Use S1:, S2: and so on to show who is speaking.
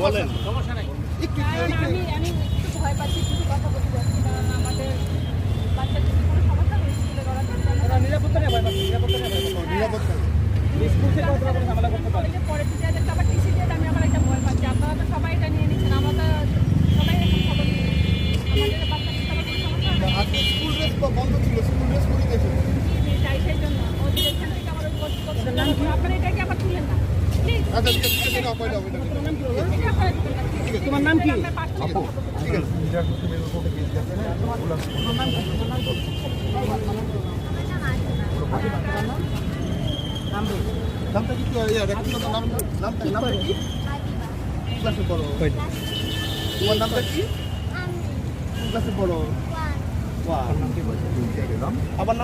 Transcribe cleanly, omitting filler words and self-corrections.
S1: বলেন।
S2: সমস্যা নাই।
S3: কারণ আমি একটু ভয় পাচ্ছি, কিছু কথা বলতে যাচ্ছি, কারণ আমাদের বাচ্চার যদি কোনো সমস্যা হয় স্কুলে ওরা
S2: ওরা নিরাপত্তা নিয়ে ভয় পাচ্ছে, নিরাপত্তা নিয়ে ভয় পাচ্ছে।
S1: নিরাপত্তা
S2: স্কুল থেকে হয়তো কোনো ঝামেলা করতে পারে।
S3: পরে টিচারদেরকে আবার টিসি দিয়ে আমি আবার একটা ভয় পাচ্ছি। আপনারা তো সবাই এটা নিয়ে নিচ্ছেন, আমরা তো সবাই এখন খবর নিচ্ছি। আমাদের বাচ্চাদের তো আবার কোনো সমস্যা হবে না।
S1: আজকে স্কুল ড্রেস বন্ধ ছিল, স্কুল ড্রেস পরে দেখুন।
S3: তাই সেই জন্য ওদের এখান থেকে আবার ওই করতে আপনারা এটাকে আবার তুলেন না প্লিজ।
S1: আচ্ছা ঠিক আছে, ঠিক আছে, অপয় যাবে এটা।
S3: এটা আপনারা তুলেন না, please।
S2: তোমার নাম কি?
S3: আমরা পাঠ করবো।
S1: ঠিক আছে। নামটা কি নামটা কি? ক্লাসে পড়ো। তোমার নামটা কি? ক্লাসে পড়ো। ওয়ান। আবার